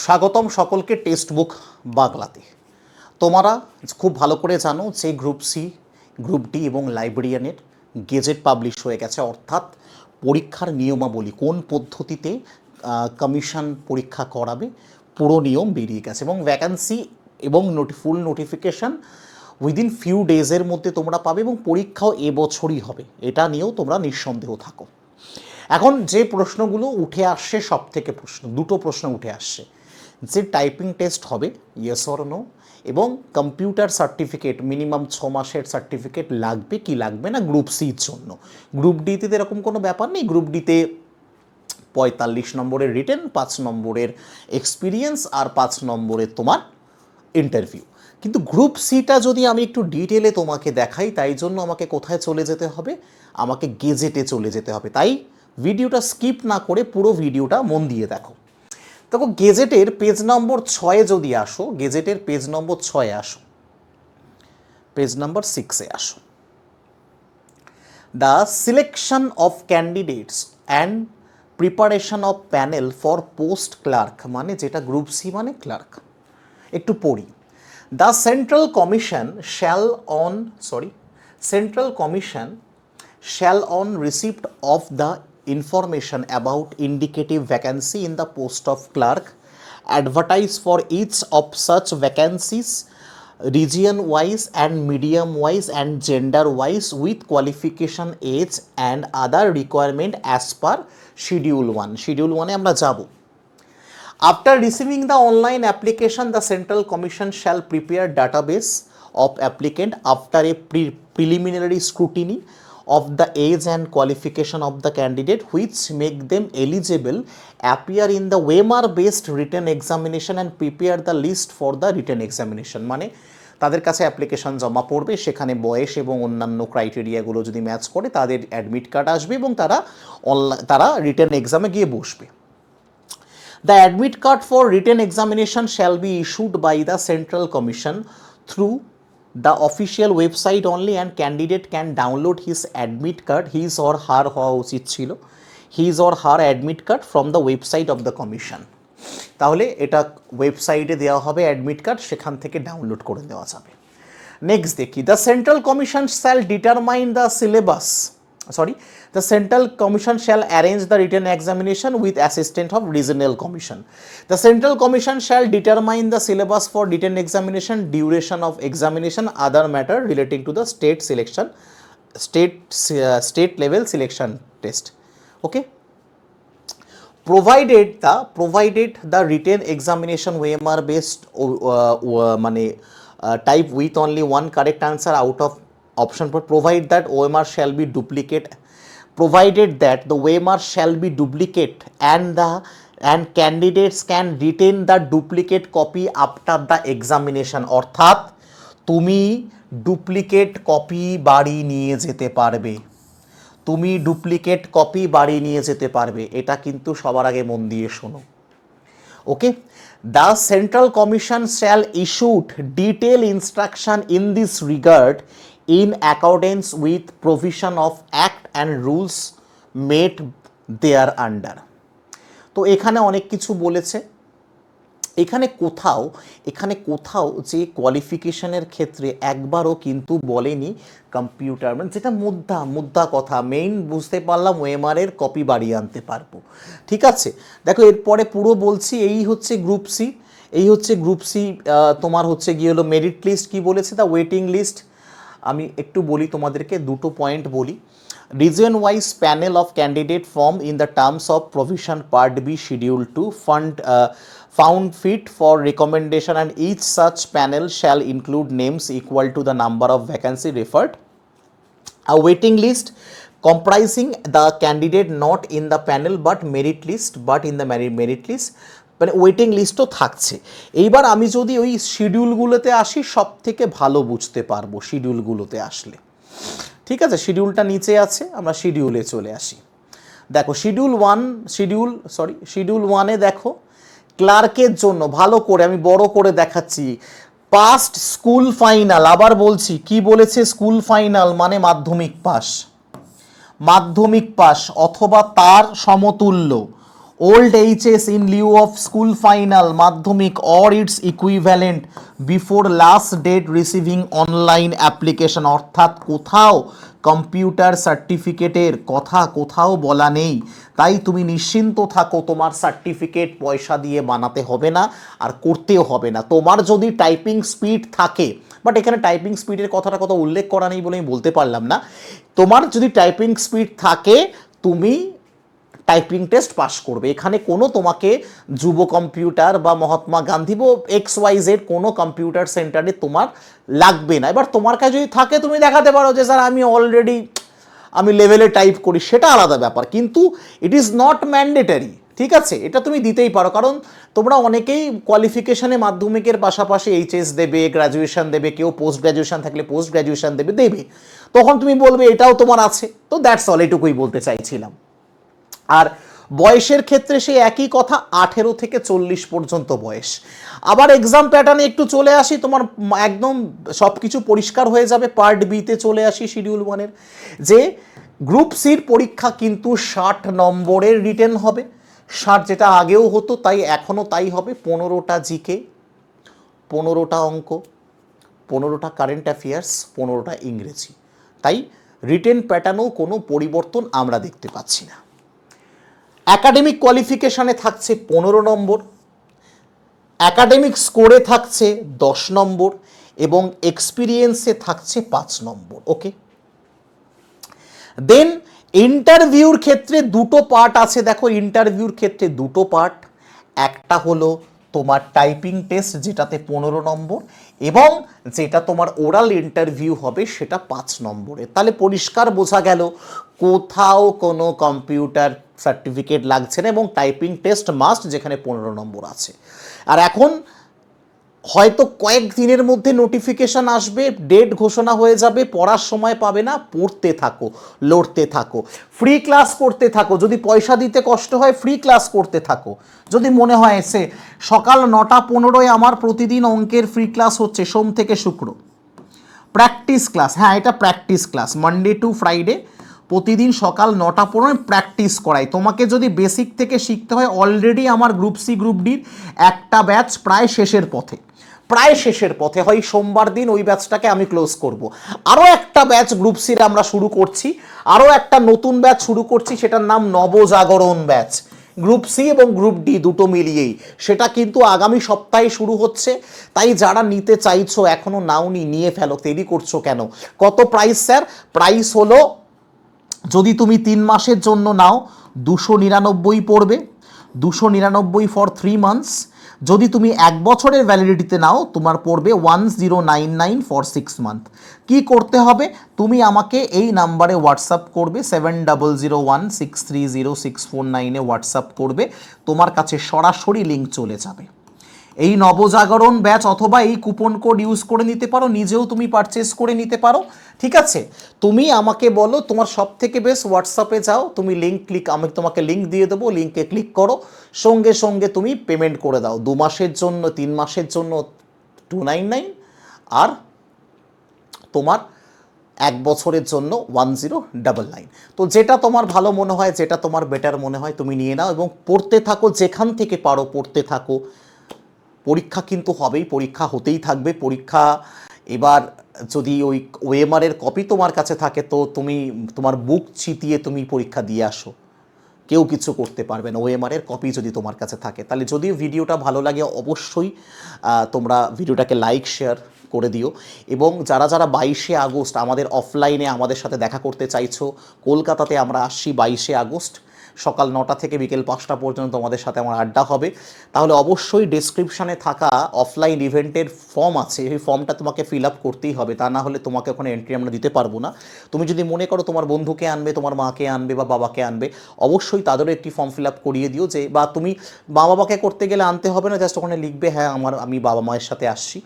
স্বাগতম সকলকে text book বাংলাতে। তোমরা খুব ভালো করে জানো যে গ্রুপ সি, গ্রুপ ডি এবং লাইব্রেরিয়ানের গেজেট পাবলিশ হয়ে গেছে, অর্থাৎ পরীক্ষার নিয়মাবলী, কোন পদ্ধতিতে কমিশন পরীক্ষা করাবে পুরো নিয়ম বেরিয়ে গেছে এবং ভ্যাকান্সি এবং ফুল নোটিফিকেশান উইদিন ফিউ ডেজের মধ্যে তোমরা পাবে এবং পরীক্ষাও এবছরই হবে, এটা নিয়েও তোমরা নিঃসন্দেহ থাকো। এখন যে প্রশ্নগুলো উঠে আসছে, সব থেকে দুটো প্রশ্ন উঠে আসছে, যে টাইপিং টেস্ট হবে ইয়েস অর নো, এবং কম্পিউটার সার্টিফিকেট মিনিমাম 6 মাসের সার্টিফিকেট লাগবে কি লাগবে না গ্রুপ সির জন্য। গ্রুপ ডিতে এরকম কোনো ব্যাপার নেই, গ্রুপ ডিতে 45 নম্বরের রিটেন, 5 নম্বরের এক্সপিরিয়েন্স আর 5 নম্বরের তোমার ইন্টারভিউ। কিন্তু গ্রুপ সিটা যদি আমি একটু ডিটেলে তোমাকে দেখাই, তাই জন্য আমাকে কোথায় চলে যেতে হবে, আমাকে গেজেটে চলে যেতে হবে। তাই ভিডিওটা স্কিপ না করে পুরো ভিডিওটা মন দিয়ে দেখো। দেখো গেজেটের পেজ নম্বর 6 যদি আসো, গেজেটের পেজ নম্বর 6 আসো, পেজ নম্বর 6 আসো। The selection of candidates and preparation of panel for post clerk, মানে যেটা গ্রুপ সি মানে ক্লার্ক। একটু পড়ি। The central commission shall on receipt of the information about indicative vacancy in the post of clerk advertise for each of such vacancies region wise and medium wise and gender wise with qualification, age and other requirement as per schedule 1 এ আমরা যাব। After receiving the online application, the Central Commission shall prepare database of applicant after a preliminary scrutiny of the age and qualification of the candidate, which make them eligible, appear in the OMR-based written examination and prepare the list for the written examination। মানে তাদের কাছে application জমা পড়বে, সেখানে বয়স এবং অন্যান্য ক্রাইটেরিয়াগুলো যদি ম্যাচ করে তাদের অ্যাডমিট কার্ড আসবে এবং তারা রিটেন এক্সামে গিয়ে বসবে। The admit card for written examination shall be issued by the Central Commission through the official website only, and candidate can download his admit card, his or her admit card from the website of the commission। তাহলে এটা ওয়েবসাইটে দেওয়া হবে admit card, সেখান থেকে download করে দেওয়া যাবে। নেক্সট দেখি, the central commission shall determine the syllabus the Central Commission shall arrange the written examination with assistance of Regional Commission. The Central Commission shall determine the syllabus for written examination, duration of examination, other matter relating to the state level selection test. Okay. Provided the written examination OMR based type with only one correct answer out of option, but provided that the OMR shall be duplicate and candidates can retain the duplicate copy after the examination। অর্থাৎ তুমি duplicate copy বাড়ি নিয়ে যেতে পারবে, এটা কিন্তু সবার আগে মন দিয়ে শোনো। ওকে। The Central Commission shall issue detailed instruction in this regard in accordance with provision of act and rules made thereunder। তো এখানে অনেক কিছু বলেছে, এখানে কোথাও যে কোয়ালিফিকেশনের ক্ষেত্রে একবারও কিন্তু বলেনি কম্পিউটার, মানে যেটা মুদ্রা কথা মেইন বুঝতে পারলাম, ওএমআর কপি বাড়িয়ে আনতে পারবো। ঠিক আছে, দেখো এরপরে পুরো বলছি। এই হচ্ছে গ্রুপ সি, তোমার হচ্ছে গিয়ে হলো মেরিট লিস্ট কি বলেছে, দ্য ওয়েটিং লিস্ট। আমি একটু বলি তোমাদেরকে, দুটো পয়েন্ট বলি। Region wise panel of candidate form in the terms of provision part B schedule 2 found fit for recommendation, and each such panel shall include names equal to the number of vacancy referred. A waiting list comprising the candidate not in the panel but in the merit list, মানে waiting লিস্টও থাকছে। এইবার আমি যদি ওই শিডিউলগুলোতে আসি, সব থেকে ভালো বুঝতে পারবো শিডিউলগুলোতে আসলে। ঠিক আছে, শিডিউলটা নিচে আছে, আমরা শিডিউলে চলে আসি। দেখো শিডিউল 1-এ দেখো ক্লার্কের জন্য ভালো করে আমি বড় করে দেখাচ্ছি। পাস্ট স্কুল ফাইনাল, আবার বলছি কি বলেছে, স্কুল ফাইনাল মানে মাধ্যমিক পাস অথবা তার সমতুল্য old HS in lieu of school final madhyamik or its equivalent before last date receiving online application অর্থাৎ কোথাও কম্পিউটার সার্টিফিকেটের কথা কোথাও বলা নেই, তাই তুমি নিশ্চিন্ত থাকো, তোমার সার্টিফিকেট পয়সা দিয়ে বানাতে হবে না আর করতেও হবে না। তোমার যদি টাইপিং স্পিড থাকে, বাট এখানে টাইপিং স্পিডের কথাটা কত উল্লেখ করা নেই বলে আমি বলতে পারলাম না, তোমার যদি টাইপিং স্পিড থাকে তুমি টাইপিং টেস্ট পাস করবে। এখানে কোনো তোমাকে যুব কম্পিউটার বা মহাত্মা গান্ধী বা XYZ কোনো কম্পিউটার সেন্টারে তোমার লাগবে না। এবার তোমার কাছে যদি থাকে তুমি দেখাতে পারো যে স্যার আমি লেভেলে টাইপ করি, সেটা আলাদা ব্যাপার, কিন্তু ইট ইজ নট ম্যান্ডেটারি। ঠিক আছে, এটা তুমি দিতেই পারো, কারণ তোমরা অনেকেই কোয়ালিফিকেশানে মাধ্যমিকের পাশাপাশি HS দেবে, গ্র্যাজুয়েশন দেবে, কেউ পোস্ট গ্র্যাজুয়েশন থাকলে পোস্ট গ্র্যাজুয়েশন দেবে, তখন তুমি বলবে এটাও তোমার আছে। তো দ্যাটস অল, এটুকুই বলতে চাইছিলাম। আর বয়সের ক্ষেত্রে সেই একই কথা, 18 থেকে 40 পর্যন্ত বয়স। আবার এক্সাম প্যাটার্নে একটু চলে আসি, তোমার একদম সব কিছু পরিষ্কার হয়ে যাবে। পার্ট বিতে চলে আসি শিডিউল 1-এর, যে গ্রুপ সির পরীক্ষা কিন্তু 60 নম্বরের রিটেন হবে। 60 যেটা আগেও হতো তাই এখনও তাই হবে। 15টা জিকে, 15টা অঙ্ক, 15টা কারেন্ট অ্যাফেয়ার্স, 15টা ইংরেজি। তাই রিটেন প্যাটার্নেও কোনো পরিবর্তন আমরা দেখতে পাচ্ছি না। অ্যাকাডেমিক কোয়ালিফিকেশানে থাকছে 15 নম্বর, অ্যাকাডেমিক স্কোরে থাকছে 10 নম্বর এবং এক্সপিরিয়েন্সে থাকছে 5 নম্বর। ওকে, দেন ইন্টারভিউর ক্ষেত্রে দুটো পার্ট আছে। দেখো, ইন্টারভিউর ক্ষেত্রে দুটো পার্ট, একটা হলো তোমার টাইপিং টেস্ট যেটাতে 15 নম্বর, এবং যেটা তোমার ওরাল ইন্টারভিউ হবে সেটা 5 নম্বরে। তাহলে পরিষ্কার বোঝা গেল কোথাও কোনো কম্পিউটার সার্টিফিকেট লাগছে না এবং টাইপিং টেস্ট মাস্ট, যেখানে 15 নম্বর আছে। আর এখন হয়তো কয়েক দিনের মধ্যে নোটিফিকেশান আসবে, ডেট ঘোষণা হয়ে যাবে, পড়ার সময় পাবে না, পড়তে থাকো, লড়তে থাকো, ফ্রি ক্লাস করতে থাকো। যদি পয়সা দিতে কষ্ট হয় ফ্রি ক্লাস করতে থাকো। যদি মনে হয় সে সকাল 9:15 আমার প্রতিদিন অঙ্কের ফ্রি ক্লাস হচ্ছে সোম থেকে শুক্র, প্র্যাকটিস ক্লাস, হ্যাঁ এটা practice class, Monday to Friday প্রতিদিন সকাল 9:15 প্র্যাকটিস করাই। তোমাকে যদি বেসিক থেকে শিখতে হয়, অলরেডি আমার গ্রুপ সি গ্রুপ ডির একটা ব্যাচ প্রায় শেষের পথে হয়, সোমবার দিন ওই ব্যাচটাকে আমি ক্লোজ করব। আরও একটা ব্যাচ গ্রুপ সির আমরা শুরু করছি, আরও একটা নতুন ব্যাচ শুরু করছি, সেটার নাম নবজাগরণ ব্যাচ। গ্রুপ সি এবং গ্রুপ ডি দুটো মিলিয়েই, সেটা কিন্তু আগামী সপ্তাহে শুরু হচ্ছে। তাই যারা নিতে চাইছো এখনও নাওনি, নিয়ে ফেলো, দেরি করছো কেন? কত প্রাইস স্যার? প্রাইস হলো, যদি তুমি 3 মাসের জন্য নাও 299 পড়বে, 299 ফর 3 মান্থস। যদি তুমি 1 বছরের ভ্যালিডিটিতে নাও তোমার পড়বে 1099 ফর 6 মান্থ। কি করতে হবে? তুমি আমাকে এই নাম্বারে হোয়াটসঅ্যাপ করবে, 7001630649-এ হোয়াটসঅ্যাপ করবে, তোমার কাছে সরাসরি লিঙ্ক চলে যাবে। এই নবজাগরণ ব্যাচ অথবা এই কুপন কোড ইউজ করে নিতে পারো, নিজেও তুমি পারচেস করে নিতে পারো। ঠিক আছে, তুমি আমাকে বলো তোমার সব থেকে বেস্ট, হোয়াটসঅ্যাপে যাও, তুমি আমি তোমাকে লিঙ্ক দিয়ে দেবো, লিঙ্কে ক্লিক করো, সঙ্গে সঙ্গে তুমি পেমেন্ট করে দাও। 2 মাসের জন্য, 3 মাসের জন্য 299, আর তোমার 1 বছরের জন্য 1099। তো যেটা তোমার ভালো মনে হয়, যেটা তোমার বেটার মনে হয় তুমি নিয়ে নাও এবং পড়তে থাকো, যেখান থেকে পারো পড়তে থাকো। পরীক্ষা কিন্তু হবেই, পরীক্ষা হতেই থাকবে। পরীক্ষা এবার যদি ওই ওএমআরের কপি তোমার কাছে থাকে তো তুমি তোমার বুক চিতিয়ে তুমি পরীক্ষা দিয়ে আসো, কেউ কিছু করতে পারবে না। ওএমআরের কপি যদি তোমার কাছে থাকে, তাহলে যদিও ভিডিওটা ভালো লাগে অবশ্যই তোমরা ভিডিওটাকে লাইক শেয়ার করে দিও। এবং যারা 22শে আগস্ট আমাদের অফলাইনে আমাদের সাথে দেখা করতে চাইছো, কলকাতাতে আমরা আসছি 22শে আগস্ট সকাল 9টা থেকে বিকেল 5টা পর্যন্ত তোমাদের সাথে আমার আড্ডা হবে। তাহলে অবশ্যই ডেসক্রিপশানে থাকা অফলাইন ইভেন্টের ফর্ম আছে, সেই ফর্মটা তোমাকে ফিল আপ করতেই হবে, তা না হলে তোমাকে ওখানে এন্ট্রি আমরা দিতে পারবো না। তুমি যদি মনে করো তোমার বন্ধুকে আনবে, তোমার মাকে আনবে বা বাবাকে আনবে, অবশ্যই তাদেরও একটি ফর্ম ফিল আপ করিয়ে দিও। যে বা তুমি মা বাবাকে করতে গেলে আনতে হবে না, জাস্ট ওখানে লিখবে হ্যাঁ আমি বাবা মায়ের সাথে আসছি।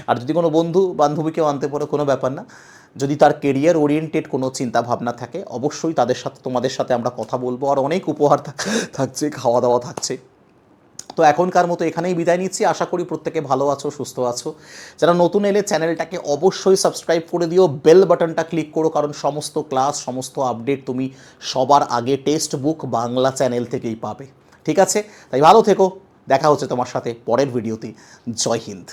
আর যদি কোনো বন্ধু বান্ধবীকেও আনতে পারো, কোনো ব্যাপার না। যদি তার কেরিয়ার ওরিয়েন্টেড কোনো চিন্তা ভাবনা থাকে, অবশ্যই তাদের সাথে তোমাদের সাথে আমরা কথা বলবো, আর অনেক উপহার থাকছে, খাওয়া দাওয়া থাকছে। তো এখনকার মতো এখানেই বিদায় নিচ্ছি। আশা করি প্রত্যেকে ভালো আছো, সুস্থ আছো। যারা নতুন এলে চ্যানেলটাকে অবশ্যই সাবস্ক্রাইব করে দিও, বেল বাটনটা ক্লিক করো, কারণ সমস্ত ক্লাস, সমস্ত আপডেট তুমি সবার আগে টেক্সট বুক বাংলা চ্যানেল থেকেই পাবে। ঠিক আছে, তাই ভালো থেকো, দেখা হচ্ছে তোমার সাথে পরের ভিডিওতে। জয় হিন্দ।